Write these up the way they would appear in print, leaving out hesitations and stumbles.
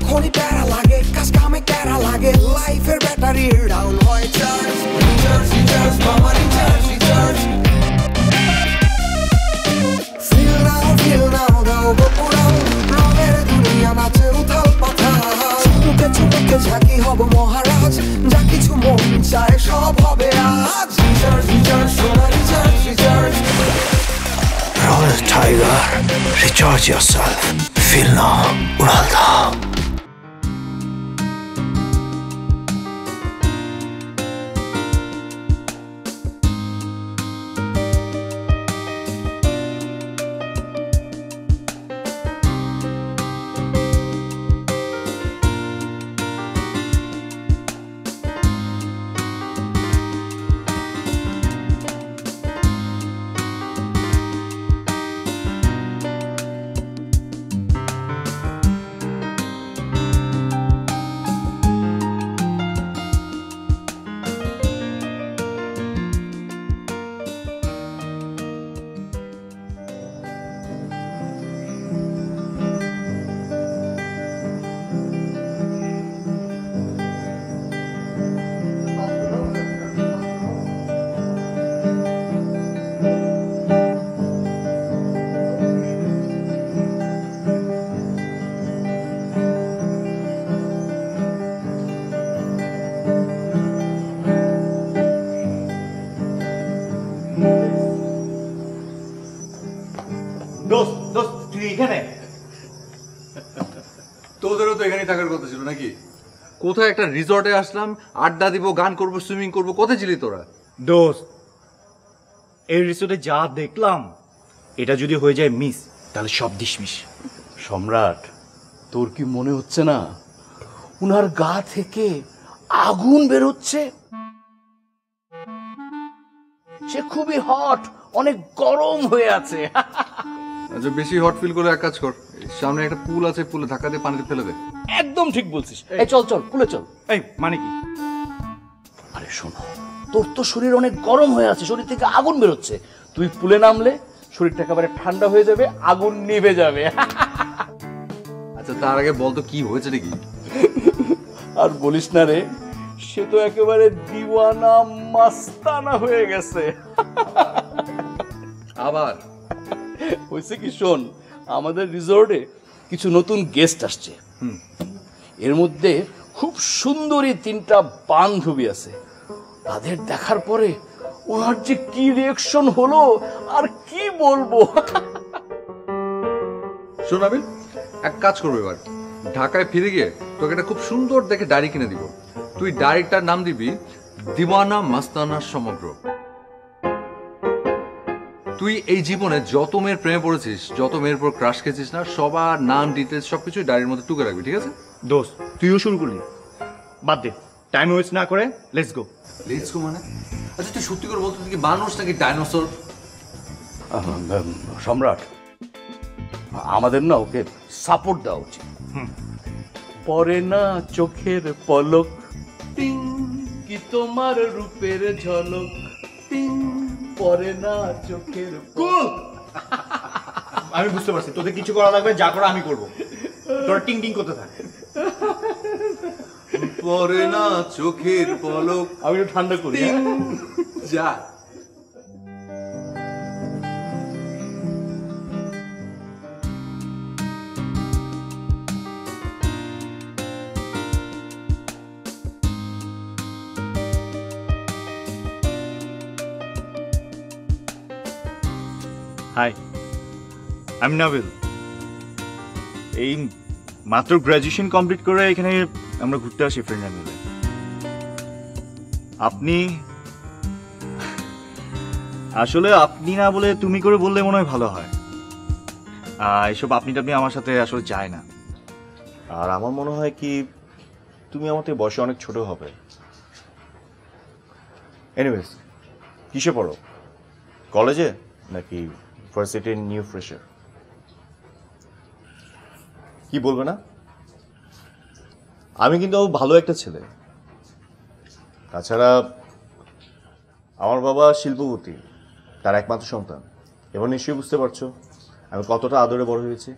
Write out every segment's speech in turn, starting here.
যখনই প্যারা লাগে কাজ কামে প্যারা লাগে লাইফের ব্যাটারি ডাউন হয় চার্জ রিচার্জ মামা রিচার্জ ফিল নাও দাও গোপুরাও রঙের দুনিয়া নাচে উথাল পাথাল চুমুকে চুমুকে ঝাঁকি হব মহারাজ যা কিছু মন চায় সব হবে আজ রিচার্জ সোনা recharge Roll the tiger, recharge yourself, feel now, ural dao. তোদেরও তো এখানেই থাকার কথা ছিল নাকি? কোথায় একটা রিসর্টে আসলাম, আড্ডা দিব, গান করব, সুইমিং করব, কোথায় ছিলি তোরা? দোস্ত, এই রিসর্টে যা দেখলাম এটা যদি হয়ে যায় মিস, তাহলে সব ডিসমিস। সম্রাট, তোর কি মনে হচ্ছে না উনার গা থেকে আগুন বেরোচ্ছে? সে খুবই হট, অনেক গরম হয়ে আছে। আচ্ছা, বেশি হট ফিল করে এক কাজ কর, সামনে একটা পুল আছে, পুলে ধাক্কা দিয়ে পানিতে ফেলে দে। একদম ঠিক বলছিস। এই চল পুলে চল। এই মানে কি? আরে শোন, তোর তো শরীর অনেক গরম হয়ে আছে, শরীর থেকে আগুন বেরোচ্ছে। তুই পুলে নামলে শরীরটা একেবারে ঠান্ডা হয়ে যাবে, আগুন নিভে যাবে। আচ্ছা, তার আগে বলতো কি হয়েছে নাকি? আর বলিস না রে, সে তো একেবারে দিওয়ানা মাস্তানা হয়ে গেছে। আবার হয়েছে কি শোন, আমাদের রিসর্টে কিছু নতুন গেস্ট আসছে। এর মধ্যে খুব সুন্দরী 3টা বান্ধবী আছে। তাদের দেখার পরে ওনার যে কি রিঅ্যাকশন হলো আর কি বলবো। শোন আবির, এক কাজ করবো, এবার ঢাকায় ফিরে গিয়ে তোকে একটা খুব সুন্দর দেখে ডায়েরি কিনে দিব। তুই ডায়েরিটার নাম দিবি দিওয়ানা মাস্তানা সমগ্র। তুই এই জীবনে যত মেয়ের প্রেমে পড়েছিস, যত মেয়ের উপর ক্রাশ খেয়েছিস না, সবার নাম ডিটেলস সবকিছু ডায়েরির মধ্যে টুকে রাখবি, ঠিক আছে? দোস্ত, তুইও শুরু করলি, বাদ দে, টাইম ওয়েস্ট না করে লেটস গো। লেটস গো মানে? আচ্ছা, তুই সত্যি করে বলতো, তুই কি মানুষ নাকি ডাইনোসর? সম্রাট, আমাদের না ওকে সাপোর্ট দেওয়া উচিত। পরে না চোখের পলক, টিং কি তোমার রূপের ঝলক, টিং পরে না চোখের পলক। আমি বুঝতে পারছি, তোদের কিছু করা লাগবে, যা করা আমি করবো। তোরা টিং টিং করতে থাক। পরে না চোখের পলক, আমি একটু ঠান্ডা করি। যা। হাই, আমি নাবিল। এই মাত্র গ্র্যাজুয়েশন কমপ্লিট করে এখানে আমরা ঘুরতে আসি ফ্রেন্ডরা মিলে। আপনি আসলে আপনি না বলে তুমি করে বললে মনে হয় ভালো হয়। এসব আপনি টাপনি আমার সাথে আসলে যায় না। আর আমার মনে হয় কি তুমি আমার থেকে বয়সে অনেক ছোট হবে। এনিওয়েজ, কিসে পড়ো? কলেজে নাকি ভার্সিটির নিউ ফ্রেশার? কি বলবে না? আমি কিন্তু ভালো একটা ছেলে। তাছাড়া আমার বাবা শিল্পপতি, তার একমাত্র সন্তান। এবার নিশ্চয়ই বুঝতে পারছো আমি কতটা আদরে বড় হয়েছি।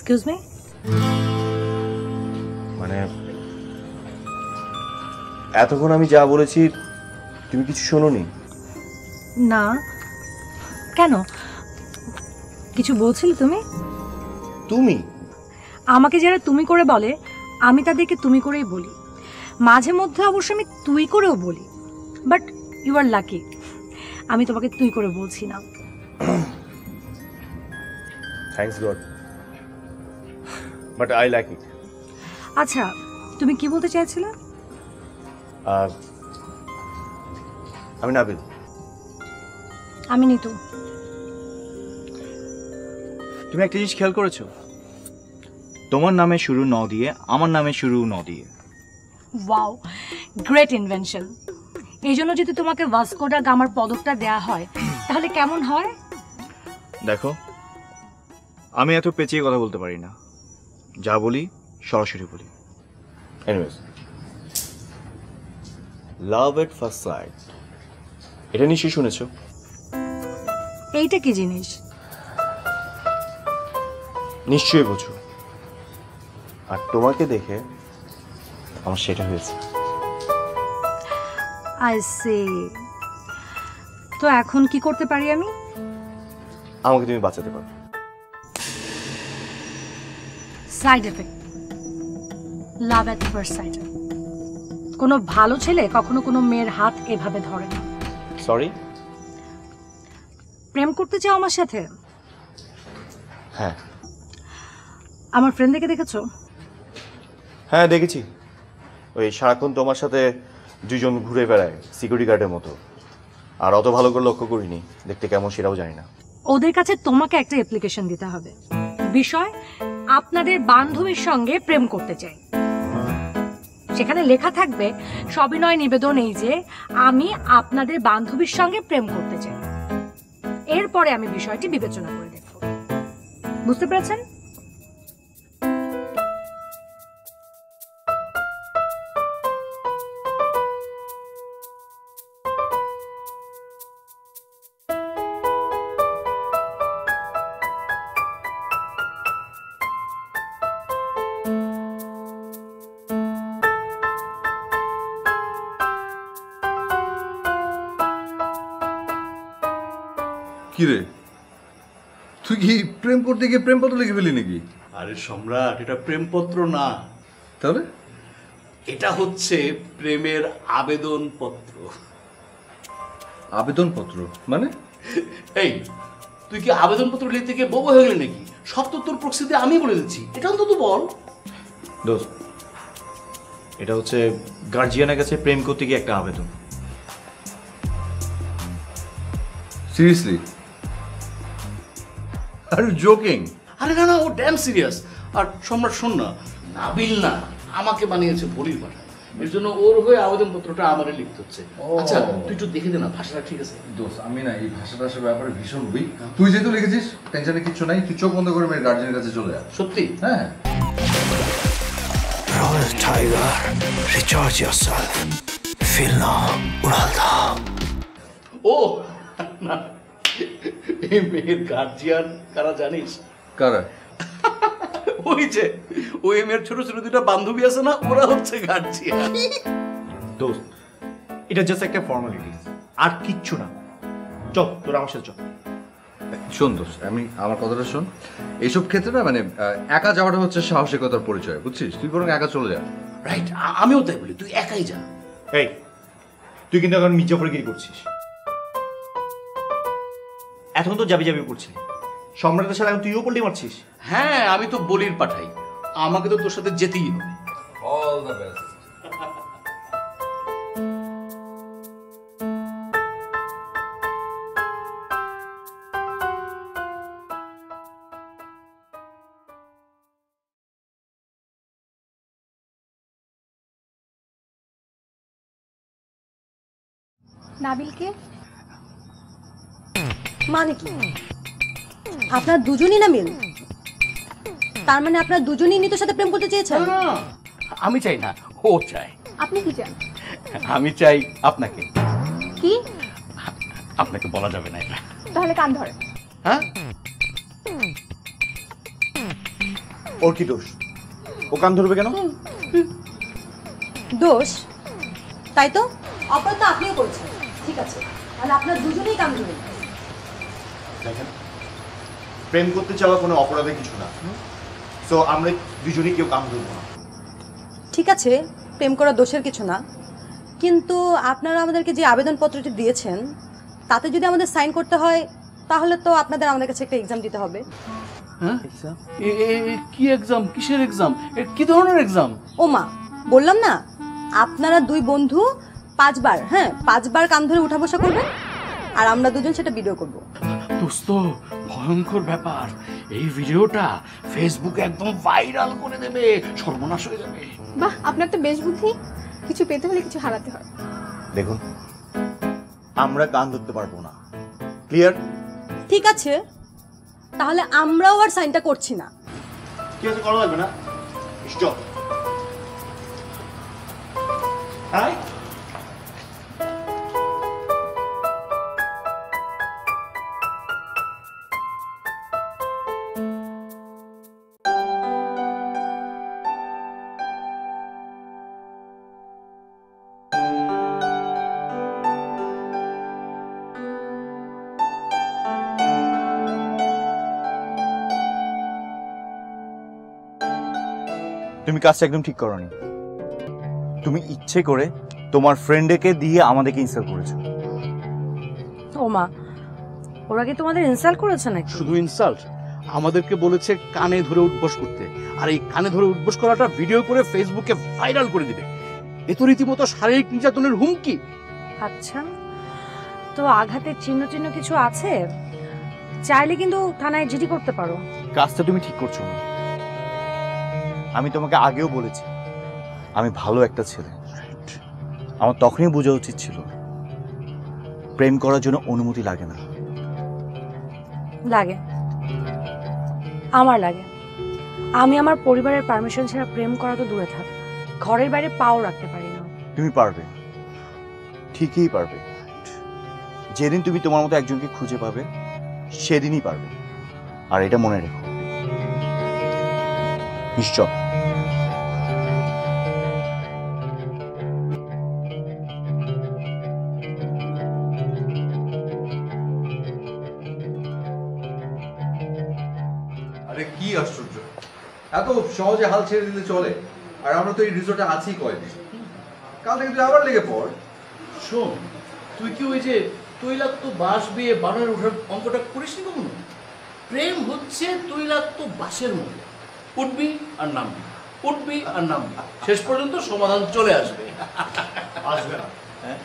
Excuse me? মানে এতক্ষণ আমি যা বলেছি তুমি কিছু শোনোনি? না, কেন? কিছু বলছিলে তুমি? তুমি আমাকে যারা তুমি করে বলে আমি তাদেরকে তুমি করেই বলি, মাঝে মধ্যে অবশ্য আমি তুই করেও বলি, বাট ইউ আর লাকি আমি তোমাকে তুই করে বলছি না। Thanks god, but I like it. আচ্ছা, তুমি কি বলতে চাইছিলে? আমি নাবিল। আমি নিতু। তুমি একটা জিনিস খেয়াল করেছো? তোমার নামে শুরু ন দিয়ে, আমার নামে শুরু ন দিয়ে। Wow, great invention. এই জন্য যদি তোমাকে ভাস্কো ডা গামার পদকটা দেয়া হয় তাহলে কেমন হয়? দেখো, আমি এত পেঁচিয়ে কথা বলতে পারি না, যা বলি সরাসরি বলি। Anyways, love at first sight, এটা নিশ্চয়ই শুনেছো। এইটা কি জিনিস? নিশ্চয়ই বুঝো। আর তোমাকে দেখে আমার সেটা হয়েছে। I see. তো এখন কি করতে পারি আমি? আমাকে তুমি বাঁচাতে পারো। Side effect, love at first sight. কোনো ভালো ছেলে কখনো কোনো মেয়ের হাত এভাবে ধরে না। সরি? প্রেম করতে চাও আমার সাথে? হ্যাঁ। আমার ফ্রেন্ডদেরকে দেখেছো? হ্যাঁ দেখেছি, ওই সারাক্ষণ তোমার সাথে দুজন ঘুরে বেড়ায় সিকিউরিটি গার্ডের মতো। আর অত ভালো করে লক্ষ্য করিনি, দেখতে কেমন সেটাও জানি না। ওদের কাছে তোমাকে একটা অ্যাপ্লিকেশন দিতে হবে। বিষয়, আপনাদের বান্ধবীর সঙ্গে প্রেম করতে চাই। সেখানে লেখা থাকবে সবিনয় নিবেদন এই যে আমি আপনাদের বান্ধবীর সঙ্গে প্রেম করতে চাই। এরপরে আমি বিষয়টি বিবেচনা করে দেখব। বুঝতে পেরেছেন? কি রে, তুই কি প্রেম করতে গিয়ে প্রেমপত্র লিখে ফেলি নাকি? আরে সম্রাট, এটা প্রেমপত্র না, তাহলে এটা হচ্ছে প্রেমের আবেদনপত্র। আবেদনপত্র মানে? এই, তুই কি আবেদনপত্র লিখতে গিয়ে বোবা হয়ে গেলি নাকি? সব তো তোর প্রস্তুতি আমি বলে দিচ্ছি, এটা অন্তত বল। দোস্ত, এটা হচ্ছে গার্জিয়ানের কাছে প্রেম করতে গিয়ে একটা আবেদন। সিরিয়াসলি? Are joking? আরে না না, ও ড্যাম সিরিয়াস। আর সম্রাট শোন না, নাবিল না আমাকে বানিয়েছে বলির পাঠা, এর জন্য ওর হয়ে আবেদনপত্রটা আমারই লিখতে হচ্ছে। আচ্ছা তুই একটু দেখে দে না ভাষাটা ঠিক আছে? দোস্ত, আমি না এই ভাষা টাষার ব্যাপারে ভীষণ উইক। তুই যেহেতু লিখেছিস, টেনশনে কিচ্ছু নাই, তুই চোখ বন্ধ করে মেয়ের গার্জেনের কাছে চলে যা। সত্যি? হ্যাঁ। Royal Tiger, recharge yourself. Feel now, উড়াল দাও। ও না, এই মেয়ের গার্জিয়ান কারা জানিস? কারা? ওই যে ওই মেয়ের ছোট ছোট দুটা বান্ধবী আছে না, ওরা হচ্ছে গার্জিয়ান। দোস্ত, এটা জাস্ট একটা ফর্মালিটিস, আর কিচ্ছু না। চল তোর আমার সাথে চল। শোন দোস্ত, আমার কথাটা শোন। এইসব ক্ষেত্রে না মানে একা যাওয়াটা হচ্ছে সাহসিকতার পরিচয়, বুঝছিস? তুই বরং একা চলে যা। রাইট, আমিও তাই বলি, তুই একাই যা। এই, তুই কিন্তু এখন মির্জাফরগিরি করছিস। এখন তো যাবি যাবি করছিস, সম্রাটের সাথে এখন তুইও পল্টি মারছিস। হ্যাঁ, আমি তো বলির পাঠাই, আমাকে তো তোর সাথে যেতেই হবে। All the best. নাবিলকে মানে কি? আপনার দুজনই নাবিল? তার মানে আপনার দুজনই নিতুর সাথে প্রেম করতে চেয়েছেন? না, আমি চাই না, ও চায়। আপনি কি চান? আমি চাই আপনাকে। কি? আপনাকে বলা যাবে না এটা। তাহলে কান ধরে। হ্যাঁ, ওর কি দোষ? ও কান ধরবে কেন? দোষ? তাই তো, অপরাধ তো আপনিও করছেন। ঠিক আছে, তাহলে আপনার দুজনেই কাম ধরুন। দেখেন, প্রেম করতে চাওয়া কোনো অপরাধের কিছু না। সো আমরা দুজনেই কেউ কাম ধরবো না। ঠিক আছে, প্রেম করা দোষের কিছু না, কিন্তু আপনারা আমাদেরকে যে আবেদনপত্রটি দিয়েছেন তাতে যদি আমাদের সাইন করতে হয় তাহলে তো আপনাদের আমাদের কাছে একটা এক্সাম দিতে হবে। হ্যাঁ, কি এক্সাম? কিসের এক্সাম? কি ধরনের এক্সাম? ও মা, বললাম না, আপনারা দুই বন্ধু 5 বার, হ্যাঁ 5 বার কান ধরে উঠা বসা করবেন, আর আমরা দুজন সেটা ভিডিও করব। দোস্ত, ভয়ঙ্কর ব্যাপার। এই ভিডিওটা ফেসবুকে একদম ভাইরাল করে দেবে, সর্বনাশ হয়ে যাবে। বাহ, আপনার তো বেশ বুদ্ধি। কিছু পেতে হলে কিছু হারাতে হয়। দেখুন, আমরা কান ধরতে পারবো না। ক্লিয়ার? ঠিক আছে, তাহলে আমরাও আর সাইনটা করছি না। ঠিক আছে, করা লাগবে না। স্টপ। হাই। তুমি কাজটা একদম ঠিক করোনি। তুমি ইচ্ছে করে তোমার ফ্রেন্ডকে দিয়ে আমাদেরকে ইনসাল্ট করেছো। ও মা, ওরা কি তোমাদের ইনসাল্ট করেছে নাকি? শুধু ইনসাল্ট, আমাদেরকে বলেছে কানে ধরে উঠবোস করতে, আর এই কানে ধরে উঠবোস করাটা ভিডিও করে ফেসবুকে ভাইরাল করে দিবে। এ তো রীতিমতো শারীরিক নির্যাতনের হুমকি। আচ্ছা, তো আঘাতের চিহ্ন চিহ্ন কিছু আছে? চাইলে কিন্তু থানায় জিডি করতে পারো। কাজটা তুমি ঠিক করছো না। আমি তোমাকে আগেও বলেছি আমি ভালো একটা ছেলে। আমার তখনই বোঝা উচিত ছিল প্রেম করার জন্য অনুমতি লাগে না। লাগে, আমার লাগে। আমি আমার পরিবারের পারমিশন ছাড়া প্রেম করা তো দূরে থাক, ঘরের বাইরে পাও রাখতে পারি না। তুমি পারবে, ঠিকই পারবে। যেদিন তুমি তোমার মতো একজনকে খুঁজে পাবে সেদিনই পারবে। আর এটা মনে রেখো, নিশ্চয়। আরে কি আশ্চর্য, এত সহজে হাল ছেড়ে দিলে চলে? আর আমরা তো এই রিসোর্টে আছি কয়দিন, কাল থেকে তুই আবার লেগে পড়। শোন, তুই কি ওই যে তৈলাক্ত বাঁশ বেয়ে বানরের ওঠার অঙ্কটা করিসনি কখনো? প্রেম হচ্ছে তৈলাক্ত বাঁশের মতো, উঠবি আর নামবি, উঠবি আর নামবি, শেষ পর্যন্ত সমাধান চলে আসবে। আসবে না। হ্যাঁ,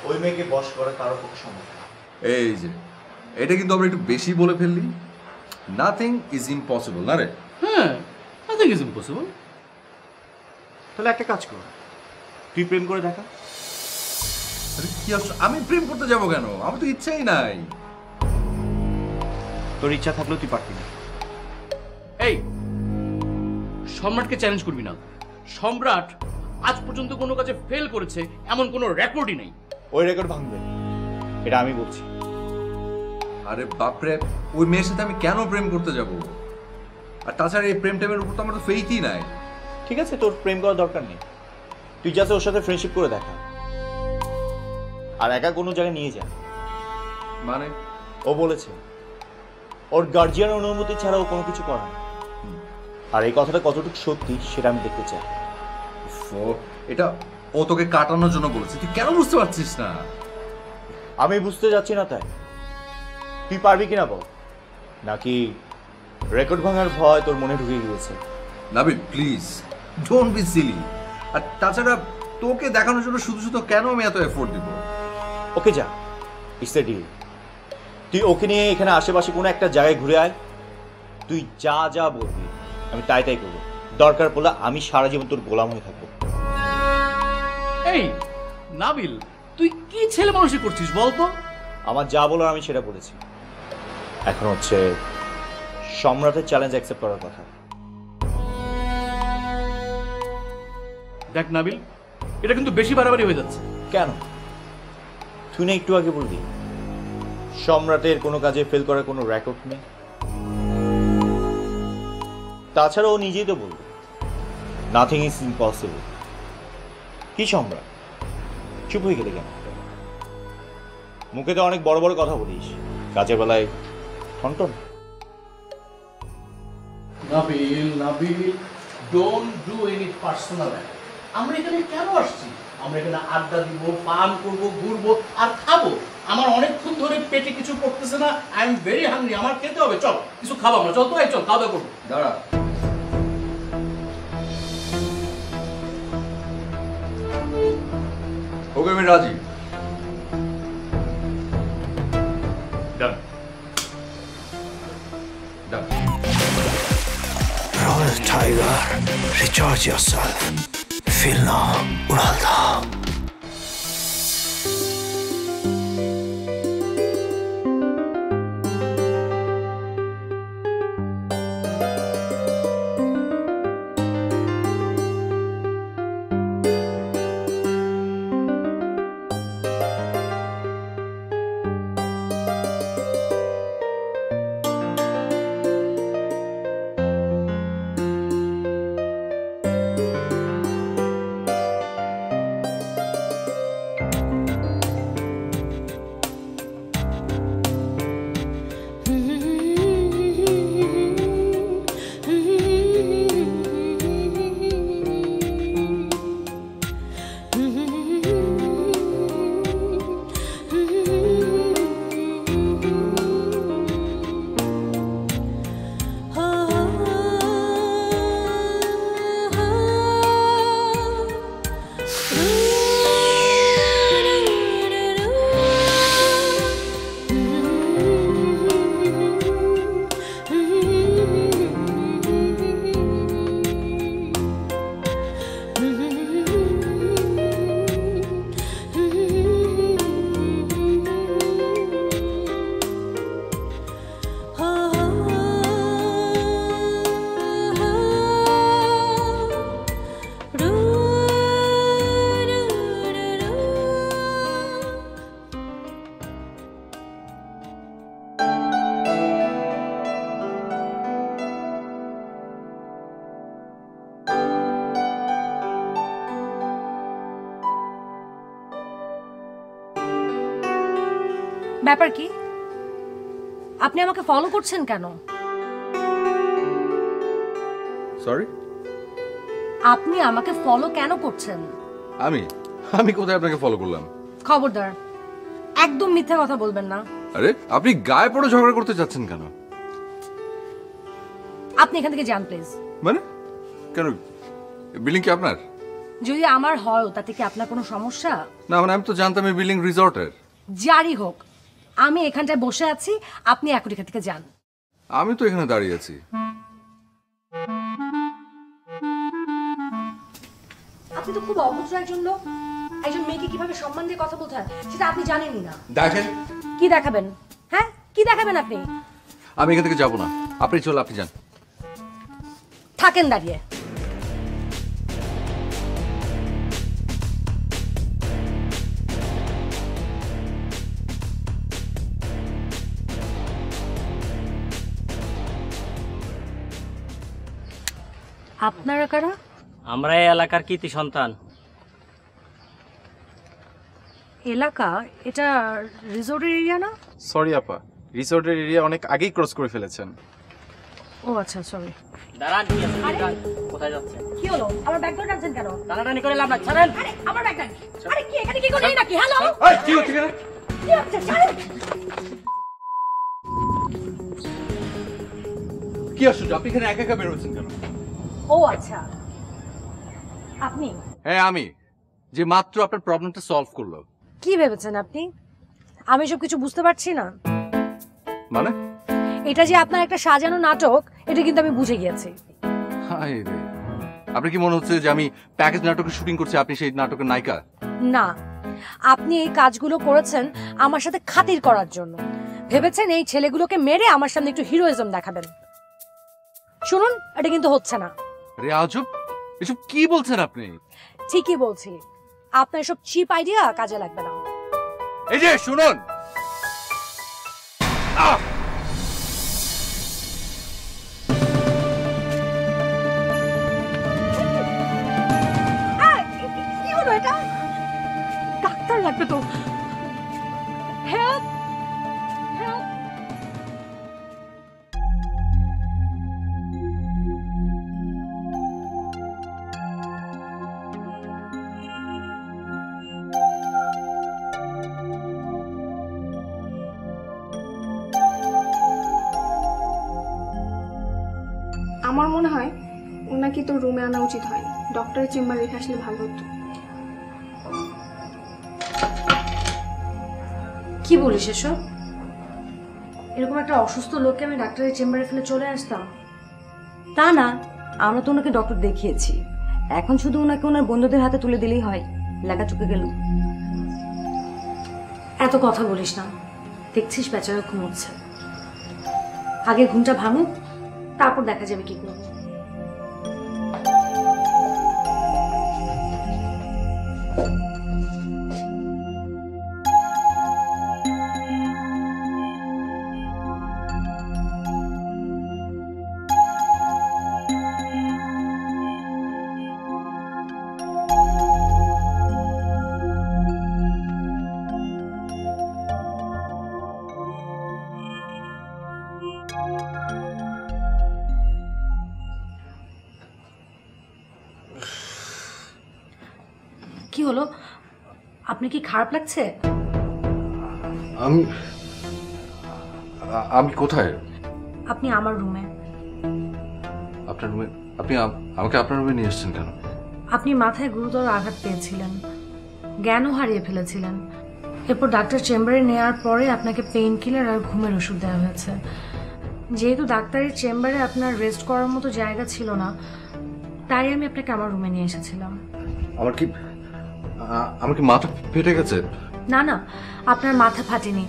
ওই মেয়েকে বশ করা কারো পক্ষে সম্ভব না। এই যে এটা কিন্তু আমরা একটু বেশি বলে ফেললি। নাথিং ইজ ইম্পসিবল, না রে? হ্যাঁ, নাথিং ইজ ইম্পসিবল। তাহলে একটা কাজ কর, তুই প্রেম করে দেখা। আরে কি আমি প্রেম করতে যাবো কেন? আমার তো ইচ্ছাই নাই। তোর ইচ্ছা থাকলেও তুই পারবি না। এই, সম্রাটকে চ্যালেঞ্জ করবি না। সম্রাট আজ পর্যন্ত কোনো কাজে ফেল করেছে এমন কোনো রেকর্ডই নেই। ওই রেকর্ড ভাঙবে, এটা আমি বলছি। আরে বাপরে, ওই মেয়ের সাথে আমি কেন প্রেম করতে যাব? আর তাছাড়া এই প্রেম টেমের উপর তো আমার তো ফেইথই নাই। ঠিক আছে, তোর প্রেম করার দরকার নেই। তুই জাস্ট ওর সাথে ফ্রেন্ডশিপ করে দেখা, আর একা কোনো জায়গায় নিয়ে যা। মানে ও বলেছে ওর গার্জিয়ান অনুমতি ছাড়া ও কোনো কিছু করে না। আর এই কথাটা কতটুকু সত্যি সেটা আমি দেখতে চাই। এটা ও তোকে কাটানোর জন্য বলেছে, তুই কেন বুঝতে পারছিস না? আমি বুঝতে যাচ্ছি না, তাই তুই পারবি কিনা বল, নাকি রেকর্ড ভাঙার ভয় তোর মনে ঢুকে গিয়েছে? Nabil please don't be silly. আর তাছাড়া তোকে দেখানোর জন্য শুধু শুধু কেন আমি এত এফোর্ট দিব? ওকে যা, ইটস এ ডিল। তুই ওকে নিয়ে এখানে আশেপাশে কোনো একটা জায়গায় ঘুরে আয়। তুই যা যা বলবি আমি তাই তাই করবো। দরকার পড়লে আমি সারা জীবন তোর গোলাম হয়ে থাকবো। এই নাবিল, তুই কি ছেলে মানুষই করছিস বলতো? আমার যা বলার আমি সেটা বলেছি। এখন হচ্ছে সম্রাটের চ্যালেঞ্জ অ্যাকসেপ্ট করার কথা। দেখ নাবিল, এটা কিন্তু বেশি বাড়াবাড়ি হয়ে যাচ্ছে। কেন? তুই না একটু আগে বলবি সম্রাটের কোনো কাজে ফেল করার কোনো রেকর্ড নেই? তাছাড়া ও নিজেই তো বলবে নাথিং ইজ ইম্পসিবল। কি সম্রাট, চুপ হয়ে গেলে কেন? মুখে তো অনেক বড় বড় কথা বলিস, কাজের বেলায় ঠনঠন। Nabil don't do any personal. আমরা এখানে কেন আসছি? আমরা এখানে আড্ডা দিব, পান করব, ঘুরবো আর খাবো। আমার অনেকক্ষণ ধরে পেটে কিছু পড়তেছে না, আই এম ভেরি হাংরি, আমার খেতে হবে। চল কিছু খাবো আমরা, চল তো, চল খাওয়া দাওয়া করবো। দাঁড়া, ওকে আমি রাজি। ডান। ডান। Royal Tiger, recharge yourself. Feel now, उड़ाल था। ব্যাপার কি? আপনি আমাকে ফলো করছেন কেন? সরি, আপনি আমাকে ফলো কেন করছেন? আমি কোথায় আপনাকে ফলো করলাম? খবরদার, একদম মিথ্যা কথা বলবেন না। আরে আপনি গায়ে পড়ে ঝগড়া করতে যাচ্ছেন কেন? আপনি এখান থেকে যান প্লিজ। মানে কেন? বিল্ডিং কি আপনার? যদি আমার হয় তাতে কি আপনার কোনো সমস্যা? না মানে আমি তো জানতাম এই বিল্ডিং রিসর্টের। যারই হোক, আমি এখানটায় বসে আছি, আপনি এখন এখান থেকে যান। আমি তো এখানে দাঁড়িয়ে আছি। আপনি তো খুব অভদ্র একজন লোক। একজন মেয়েকে কিভাবে সম্মান দিয়ে কথা বলতে হয় সেটা আপনি জানেনই না। দেখেন, কি দেখাবেন? হ্যাঁ, কি দেখাবেন আপনি? আমি এখান থেকে যাবো না, আপনি চল, আপনি যান। থাকেন দাঁড়িয়ে। আপনারা কারা? আমরা এই এলাকার কৃতি সন্তান। এলাকা? এটা রিসোর্টের এরিয়া না? সরি আপা, রিসোর্টের এরিয়া অনেক আগেই ক্রস করে ফেলেছেন। ও আচ্ছা, সরি। দাঁড়ান, ঠিক আছে, দাঁড়ান। কোথায় যাচ্ছেন? কি হলো? আমার ব্যাগ ধরে টানছেন কেন? টানাটানি করে লাভ না, ছাড়েন। আরে আমার ব্যাগ টান। আরে কি এখানে কি করে নাকি? হ্যালো, এই কি হচ্ছে এখানে? কি হচ্ছে? ছাড়েন। কি আশ্চর্য, আপনি এখানে একা একা বের হচ্ছেন কেন? ও আচ্ছা, আপনি? হ্যাঁ আমি, যে মাত্র আপনার প্রবলেমটা সলভ করলো। কি ভেবেছেন আপনি? আমি সব কিছু বুঝতে পারছি না? মানে এটা যে আপনার একটা সাজানো নাটক, এটা কিন্তু আমি বুঝে গিয়েছি। হায় রে, আপনি কি মনে হচ্ছে যে আমি প্যাকেজ নাটকের শুটিং করছি, আপনি সেই নাটকের নায়িকা? না, আপনি এই কাজগুলো করেছেন আমার সাথে খাতির করার জন্য। ভেবেছেন এই ছেলেগুলোকে মেরে আমার সামনে একটু হিরোইজম দেখাবেন। শুনুন, এটা কিন্তু হচ্ছে না। রে আজব, এসব কি বলছেন আপনি? ঠিকই বলছি, আপনার সব চিপ আইডিয়া কাজে লাগবে না। এই যে শুনুন, আমার মনে হয় ওনাকে তো রুমে আনা উচিত হয়, ডক্টরের চেম্বার রেখে আসলে ভালো হতো। কি বলিস এসব? এরকম একটা অসুস্থ লোককে আমি ডাক্তারের চেম্বারে ফেলে চলে আসতাম? তা না, আমরা তো ওনাকে ডক্টর দেখিয়েছি, এখন শুধু ওনাকে ওনার বন্ধুদের হাতে তুলে দিলেই হয়, লেখা চুকে গেল। এত কথা বলিস না, দেখছিস বেচারা ঘুমোচ্ছে। আগে ঘুমটা ভাঙুক, তারপর দেখা যাবে কি করবো। কি হলো? আপনি কি খারাপ লাগছে? আমি কোথায়? আপনি আমার রুমে। আপনার রুমে? আপনি আমাকে আপনার রুমে নিয়ে এসেছেন কেন? আপনি মাথায় গুরুতর আঘাত পেয়েছিলেন, জ্ঞানও হারিয়ে ফেলেছিলেন। এরপর ডাক্তার চেম্বারে নেওয়ার পরে আপনাকে পেইন কিলার আর ঘুমের ওষুধ দেওয়া হয়েছে। যেহেতু ডাক্তারের চেম্বারে আপনার রেস্ট করার মতো জায়গা ছিল না, তাই আমি আপনাকে আমার রুমে নিয়ে এসেছিলাম। আমার কি মাথা ফেটে গেছে? না না, আপনার মাথা ফাটেনি,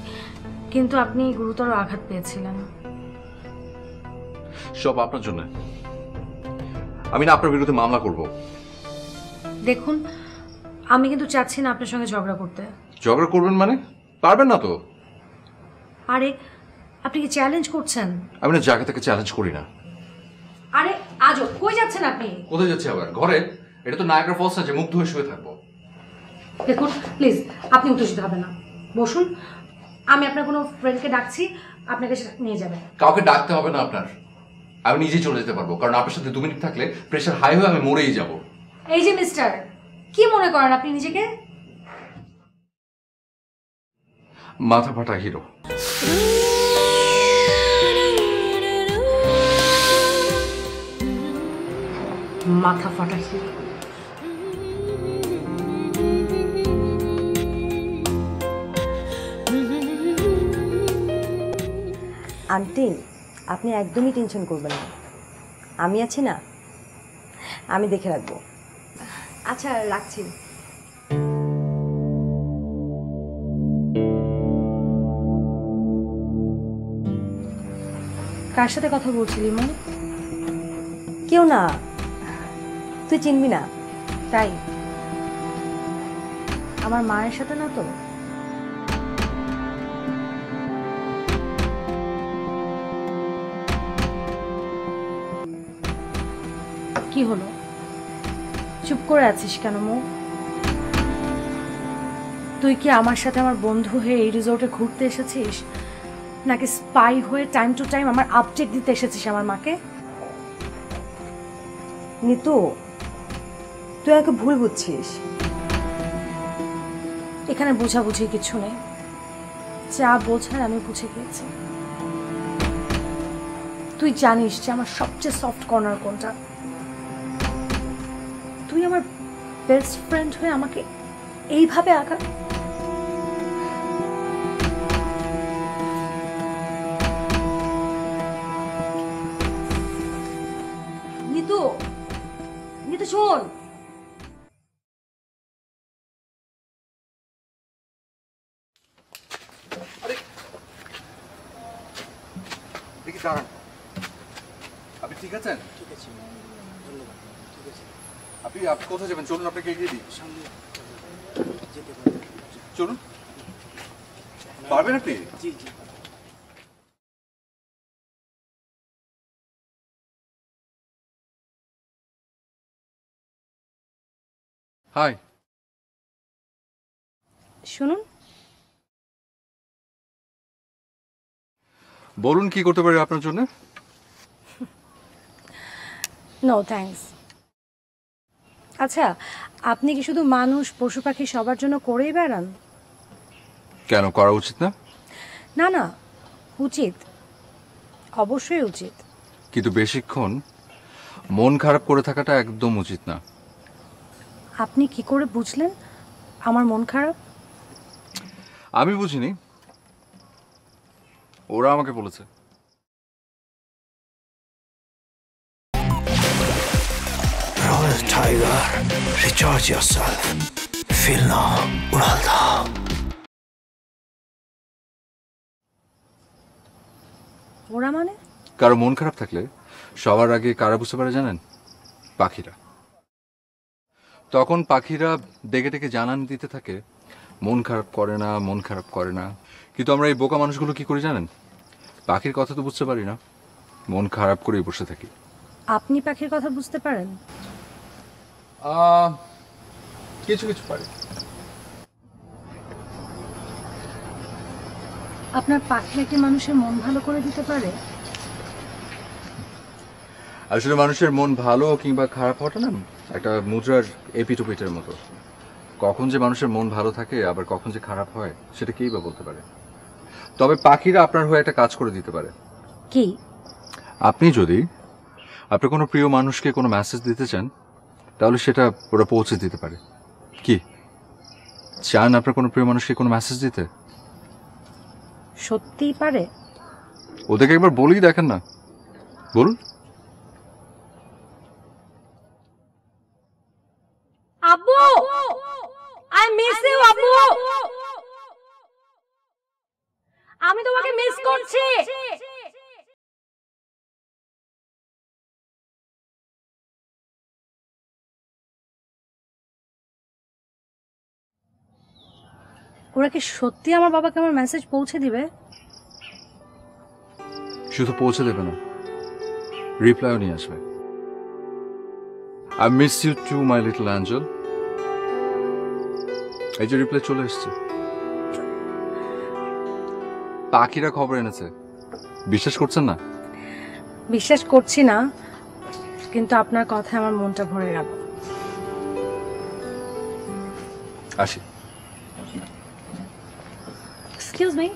কিন্তু আপনি গুরুতর আঘাত পেয়েছিলেন। সব আপনার জন্য। আমি না আপনার বিরুদ্ধে মামলা করব। দেখুন, আমি কিন্তু চাচ্ছি না আপনার সঙ্গে ঝগড়া করতে। ঝগড়া করবেন মানে? পারবেন না তো। আরে আপনি কি চ্যালেঞ্জ করছেন? আমি না যাকে তাকে চ্যালেঞ্জ করি না। আরে আজও কই যাচ্ছেন আপনি? কোথায় যাচ্ছি আবার? ঘরে? এটা তো নায়াগ্রা ফলস না যে মুগ্ধ হয়ে শুয়ে থাকবো। দেখুন প্লিজ, আপনি উত্তেজিত হবেন না, বসুন। আমি আপনার কোনো ফ্রেন্ডকে ডাকছি, আপনাকে নিয়ে যাবে। কাউকে ডাকতে হবে না আপনার, আমি নিজেই চলে যেতে পারবো। কারণ আপনার সাথে 2 মিনিট থাকলে প্রেশার হাই হয়ে আমি মরেই যাব। এই যে মিস্টার, কি মনে করেন আপনি নিজেকে? মাথা ফাটা হিরো। মাথা ফাটা হিরো? আন্টি, আপনি একদমই টেনশন করবেন না, আমি আছি না, আমি দেখে রাখবো। আচ্ছা রাখছি। কার সাথে কথা বলছিলি মা? কেউ না, তুই চিনবি না। তাই? আমার মায়ের সাথে না তো? কি হলো, চুপ করে আছিস কেন মো? তুই কি আমার সাথে আমার বন্ধু হয়ে এই রিসোর্টে ঘুরতে এসেছিস, নাকি স্পাই হয়ে টাইম টু টাইম আমার আপডেট দিতে এসেছিস আমার মাকে? নিতু, তুই আমাকে ভুল বুঝছিস। এখানে বোঝাবুঝি কিছু নেই, যা বোঝার আমি বুঝে গিয়েছি। তুই জানিস যে আমার সবচেয়ে সফট কর্নার কোনটা। তুই আমার বেস্ট ফ্রেন্ড হয়ে আমাকে এইভাবে আঘাত। নিতু, নিতু শোন। দেখি দাঁড়ান, আপনি ঠিক আছেন? ঠিক আছে, ধন্যবাদ। ঠিক আছে, আপনি কোথায় যাবেন? চলুন আপনাকে এগিয়ে দিই। সামনে যেতে পারবেন। চলুন। পারবেন আপনি? জি জি। হাই। শুনুন, বলুন কি করতে পারি আপনার জন্য? No thanks. আচ্ছা, আপনি কি শুধু মানুষ পশু পাখি সবার জন্য করেই বেড়ান? কেন, করা উচিত না? না না, উচিত, অবশ্যই উচিত। কিন্তু বেশিক্ষণ মন খারাপ করে থাকাটা একদম উচিত না। আপনি কি করে বুঝলেন আমার মন খারাপ? আমি বুঝিনি, ওরা আমাকে বলেছে। Royal Tiger, recharge yourself. Feel now, উড়াল দাও। ওরা মানে? কারো মন খারাপ থাকলে সবার আগে কারা বুঝতে পারে জানেন? পাখিরা। তখন পাখিরা ডেকে ডেকে জানান দিতে থাকে মন খারাপ করে না, মন খারাপ করে না। কিন্তু আমরা এই বোকা মানুষগুলো কি করি জানেন? পাখির কথা তো বুঝতে পারি না, মন খারাপ করেই বসে থাকি। আপনি পাখির কথা বুঝতে পারেন? কিছু কিছু পারি। আপনার পাখিরা কি মানুষের মন ভালো করে দিতে পারে? আসলে মানুষের মন ভালো কিংবা খারাপ হওয়াটা না একটা মুদ্রার এপিটোপিটের মতো। কখন যে মানুষের মন ভালো থাকে আবার কখন যে খারাপ হয় সেটা কেই বা বলতে পারে। তবে পাখিরা আপনার হয়ে একটা কাজ করে দিতে পারে। কি? আপনি যদি আপনার কোনো প্রিয় মানুষকে কোনো মেসেজ দিতে চান তাহলে সেটা ওরা পৌঁছে দিতে পারে। কি চান আপনার কোনো প্রিয় মানুষকে কোনো মেসেজ দিতে? সত্যিই পারে? ওদেরকে একবার বলেই দেখেন না, বলুন। আব্বু, আই মিস ইউ আব্বু। আমি তোমাকে মিস করছি। ওরা কি সত্যি আমার বাবাকে আমার মেসেজ পৌঁছে দিবে? শুধু পৌঁছে দেবে না, রিপ্লাইও নিয়ে আসবে। I miss you too, my little angel. এই যে রিপ্লাই চলে এসছে। পাখিরা খবর এনেছে, বিশ্বাস করছেন না? বিশ্বাস করছি না, কিন্তু আপনার কথায় আমার মনটা ভরে গেল। আসি। এক্সকিউজ মি,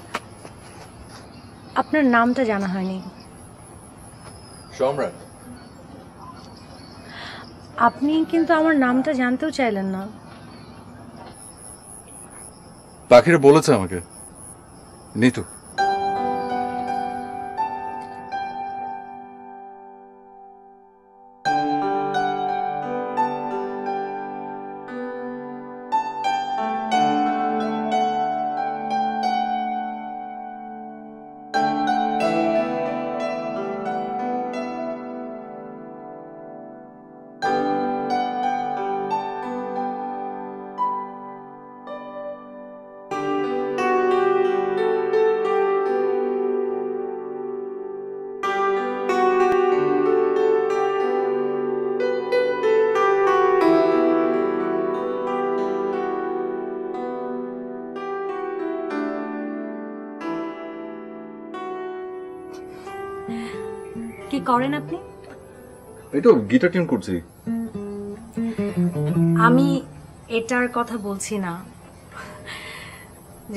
আপনার নামটা জানা হয়নি। সম্রাট। আপনি কিন্তু আমার নামটা জানতেও চাইলেন না। পাখিরা বলেছে আমাকে, নিতু। কি করেন আপনি? এই তো গিটার টিউন করছি। আমি এটার কথা বলছি না,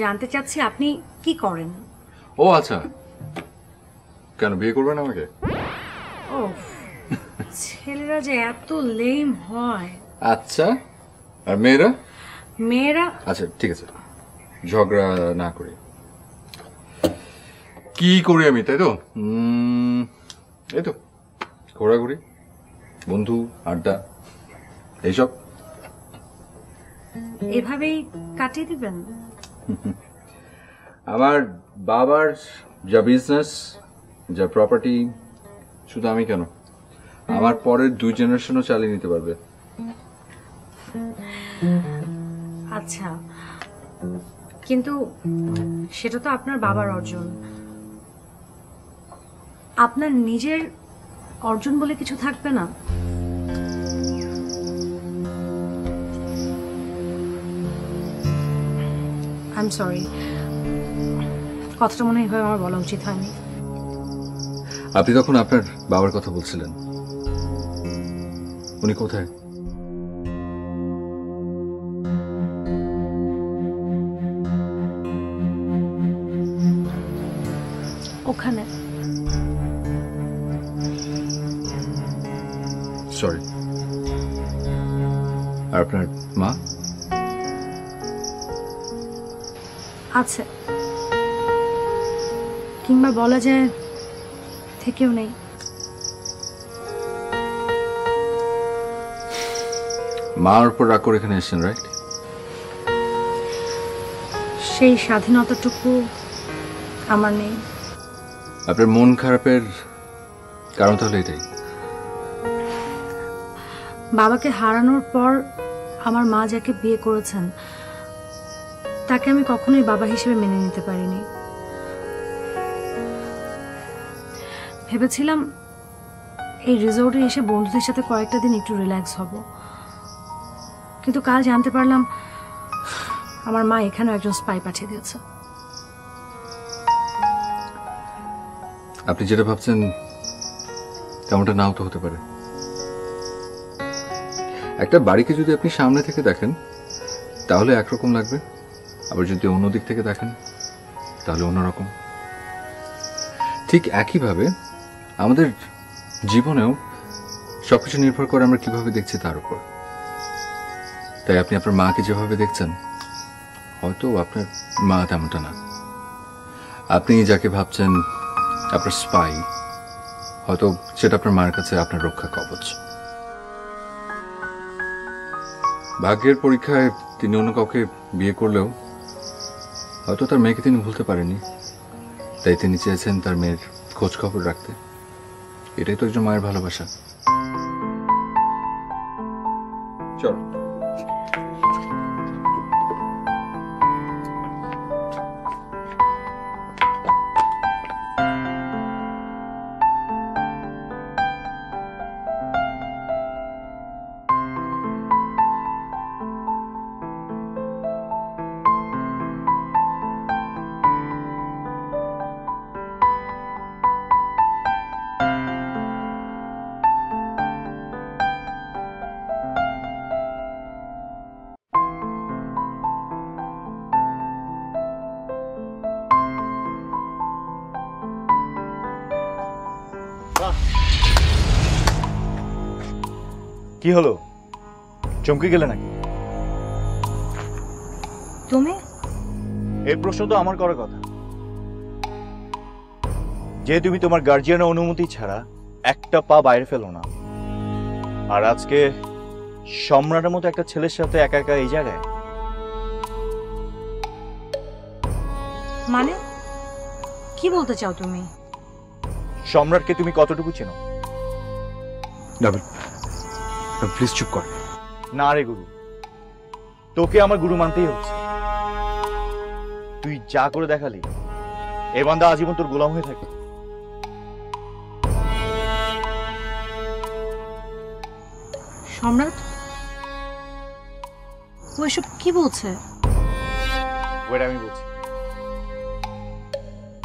জানতে চাচ্ছি আপনি কি করেন। ও আচ্ছা, কেন বিয়ে করবেন আমাকে? ও, ছেলেরা যে এত লেম হয়। আচ্ছা, আর মেয়েরা? মেয়েরা? আচ্ছা ঠিক আছে, ঝগড়া না করি। কি করি আমি, তাই তো? এই তো ঘোরাঘুরি, বন্ধু, আড্ডা, এইসব। এভাবেই কাটিয়ে দিবেন? আমার বাবার যা বিজনেস, যা প্রপার্টি, শুধু আমি কেন, আমার পরের 2 জেনারেশনও চালিয়ে নিতে পারবে। আচ্ছা, কিন্তু সেটা তো আপনার বাবার অর্জন। আপনার নিজের অর্জন বলে কিছু থাকবে না? আই এম সরি, কথাটা মনে হয় এভাবে আমার বলা উচিত হয়নি। আপনি তখন আপনার বাবার কথা বলছিলেন, উনি কোথায়? ওখানে। সরি। আর আপনার মা? আছে, কিংবা বলা যায় থেকেও নেই। মার উপর রাগ করে এখানে এসেছেন, রাইট? সেই স্বাধীনতাটুকু আমার নেই। আপনার মন খারাপের কারণ তাহলে এটাই? বাবাকে হারানোর পর আমার মা যাকে বিয়ে করেছেন তাকে আমি কখনোই বাবা হিসেবে মেনে নিতে পারিনি। ভেবেছিলাম এই রিসোর্টে এসে বন্ধুদের সাথে কয়েকটা দিন একটু রিল্যাক্স হব, কিন্তু কাল জানতে পারলাম আমার মা এখানেও একজন স্পাই পাঠিয়ে দিয়েছে। আপনি যেটা ভাবছেন তেমনটা নাও তো হতে পারে। একটা বাড়িকে যদি আপনি সামনে থেকে দেখেন তাহলে একরকম লাগবে, আবার যদি অন্য দিক থেকে দেখেন তাহলে অন্যরকম। ঠিক একইভাবে আমাদের জীবনেও সবকিছু নির্ভর করে আমরা কিভাবে দেখছি তার উপর। তাই আপনি আপনার মাকে যেভাবে দেখছেন হয়তো আপনার মা তেমনটা না। আপনি যাকে ভাবছেন আপনার স্পাই, হয়তো সেটা আপনার মার কাছে আপনার রক্ষা কবচ। ভাগ্যের পরীক্ষায় তিনি অন্য কাউকে বিয়ে করলেও হয়তো তার মেয়েকে তিনি ভুলতে পারেননি, তাই তিনি চেয়েছেন তার মেয়ের খোঁজ খবর রাখতে। এটাই তো একজন মায়ের ভালোবাসা। চল। কি হলো, চমকে গেলে নাকি? তুমি? এই প্রশ্ন তো আমার করার কথা, যে তুমি তোমার গার্জিয়ানের অনুমতি ছাড়া একটা পা বাইরে ফেলো না, আর আজকে সম্রাটের মতো একটা ছেলের সাথে একা একা এই জায়গায়। মানে কি বলতে চাও তুমি? সম্রাটকে তুমি কতটুকু চেনো? ডাবল প্লিজ চুপ কর। না রে গুরু, তোকে আমার গুরু মানতেই হচ্ছে। তুই যা করে দেখালি এ বান্দা আজীবন তোর গোলাম হয়ে থাকে। সম্রাট ও এসব কি বলছে? ওটা আমি বলছি,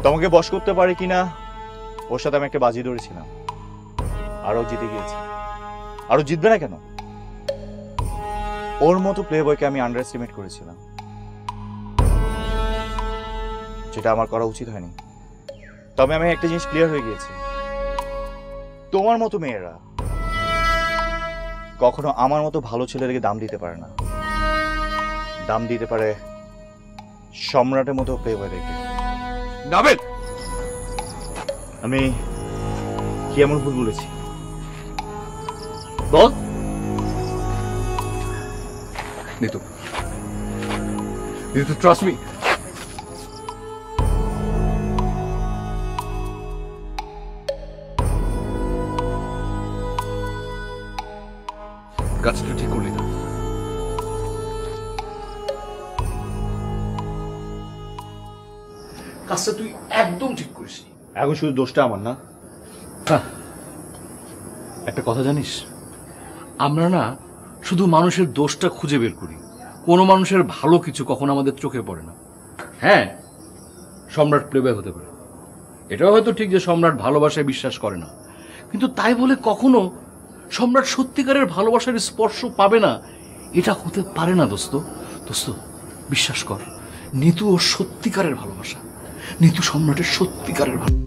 তোমাকে বশ করতে পারে কিনা ওর সাথে আমি একটা বাজি ধরেছিলাম, আরো জিতে গিয়েছে। আরো জিতবে না কেন? ওর মতো প্লে বয়কে আমি আন্ডার এস্টিমেট করেছিলাম, যেটা আমার করা উচিত হয়নি। তবে আমি একটা জিনিস ক্লিয়ার হয়ে গিয়েছি, তোমার মতো মেয়েরা কখনো আমার মতো ভালো ছেলেদেরকে দাম দিতে পারে না। দাম দিতে পারে সম্রাটের মতো প্লে বয়দেরকে। নাবেল, আমি কি এমন ভুল বলেছি? বল। Nitu, Nitu trust me. কাজটা ঠিক করলি না। কাজটা তুই একদম ঠিক করিস। এখন শুধু দোষটা আমার না? একটা কথা জানিস, আমরা না শুধু মানুষের দোষটা খুঁজে বের করি, কোনো মানুষের ভালো কিছু কখনো আমাদের চোখে পড়ে না। হ্যাঁ, সম্রাট প্লেবয় হতে পারে, এটাও হয়তো ঠিক যে সম্রাট ভালোবাসায় বিশ্বাস করে না, কিন্তু তাই বলে কখনো সম্রাট সত্যিকারের ভালোবাসার স্পর্শ পাবে না এটা হতে পারে না। দোস্ত দোস্ত বিশ্বাস কর, নিতু ওর সত্যিকারের ভালোবাসা, নিতু সম্রাটের সত্যিকারের ভালোবাসা।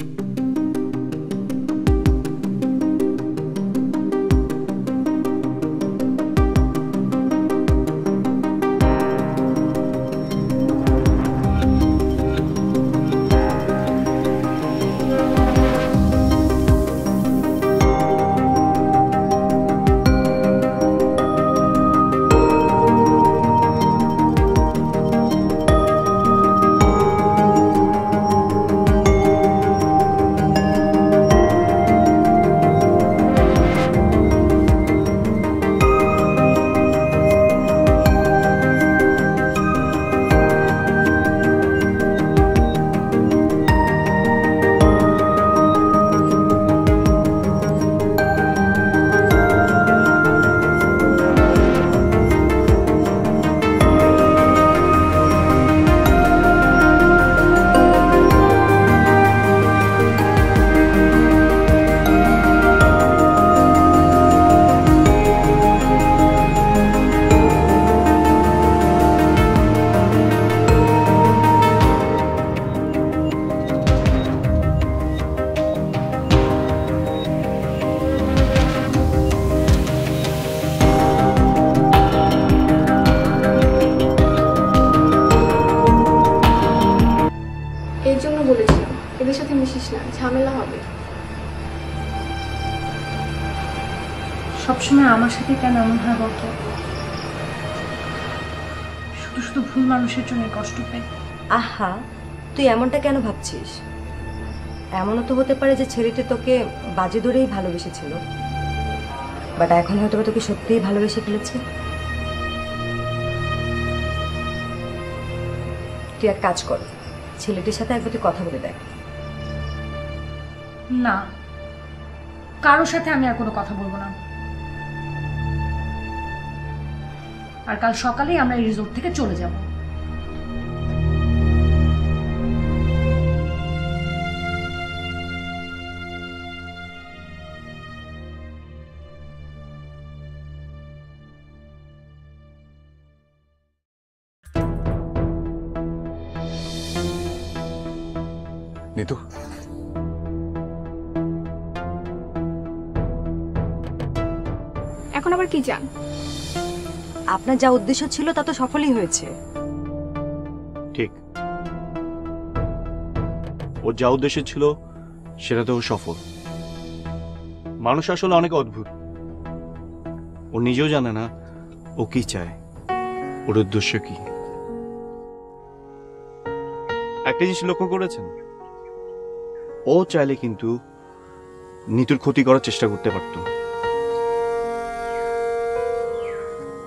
সবসময় আমার সাথে কেন এমন হয় বলতো? শুধু শুধু ভুল মানুষের জন্য কষ্ট পাই। আহা, তুই এমনটা কেন ভাবছিস? এমনও তো হতে পারে যে ছেলেটি তোকে বাজি ধরেই ভালোবেসেছিল, বাট এখন হয়তো তোকে সত্যিই ভালোবেসে ফেলেছে। তুই এক কাজ কর, ছেলেটির সাথে একবার তুই কথা বলে দেখ। না, কারোর সাথে আমি আর কোনো কথা বলবো না। আর কাল সকালেই আমরা এই রিসোর্ট থেকে চলে যাব। নিতু, এখন আবার কি চান? আপনার যা উদ্দেশ্য ছিল তা তো সফলই হয়েছে। ঠিক, ওর যা উদ্দেশ্য ছিল সেটা তো সফল। মানুষ আসলে অনেক অদ্ভুত, ও নিজেও জানে না ও কি চায়, ওর উদ্দেশ্য কি। একটা জিনিস লক্ষ্য করেছেন, ও চাইলে কিন্তু নিতুর ক্ষতি করার চেষ্টা করতে পারত,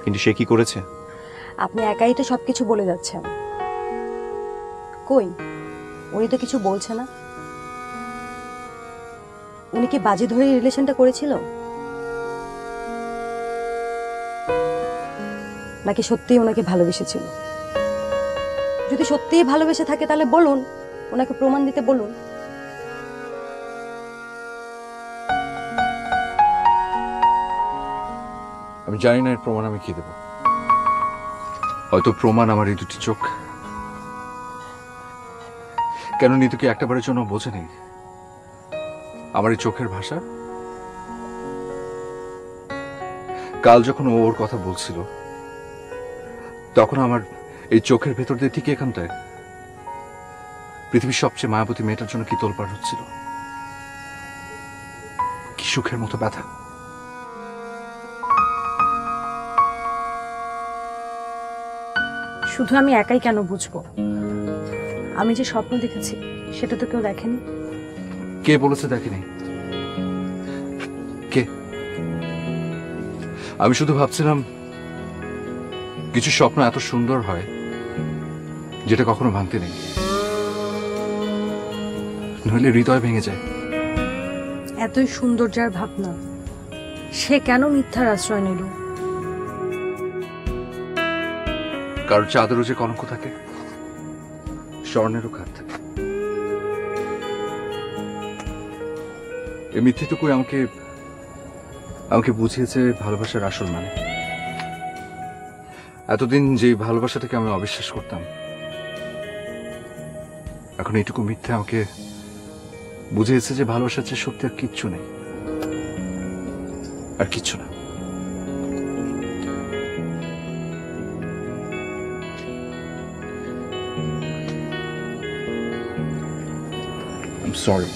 কিন্তু সে কি করেছে? আপনি একাই তো সবকিছু বলে যাচ্ছেন। কই, উনি তো কিছু বলছে না। উনি কি বাজি ধরে রিলেশনটা করেছিল, নাকি সত্যিই ওনাকে ভালোবেসেছিল? যদি সত্যিই ভালোবেসে থাকে তাহলে বলুন, ওনাকে প্রমাণ দিতে বলুন। আমি জানি না এর প্রমাণ আমি কি দেব। হয়তো প্রমাণ আমার এই দুটি চোখ। কেন নিতুকে একটাবারের জন্য বোঝেনি আমার এই চোখের ভাষা? কাল যখন ও ওর কথা বলছিল তখন আমার এই চোখের ভেতর দিয়ে ঠিক এখানটায় পৃথিবীর সবচেয়ে মায়াবতী মেয়েটার জন্য কি তোলপাড় হচ্ছিল, কি সুখের মতো ব্যথা। শুধু আমি একাই কেন বুঝবো? আমি যে স্বপ্ন দেখেছি সেটা তো কেউ দেখেনি। কে বলেছে দেখেনি? কে? আমি শুধু ভাবছিলাম কিছু স্বপ্ন এত সুন্দর হয় যেটা কখনো ভাঙতে নেই, নইলে হৃদয় ভেঙে যায়। এতই সুন্দর যার ভাবনা, সে কেন মিথ্যার আশ্রয় নিল? কারোর চাদরও যে কলঙ্ক থাকে, স্বর্ণেরও খাত থাকে। এই মিথ্যেটুকুই আমাকে বুঝিয়েছে ভালোবাসার আসল মানে। এতদিন যে ভালোবাসাটাকে আমি অবিশ্বাস করতাম, এখন এইটুকু মিথ্যে আমাকে বুঝিয়েছে যে ভালোবাসার চেয়ে সত্যি আর কিচ্ছু নেই, আর কিচ্ছু না। I'm sorry.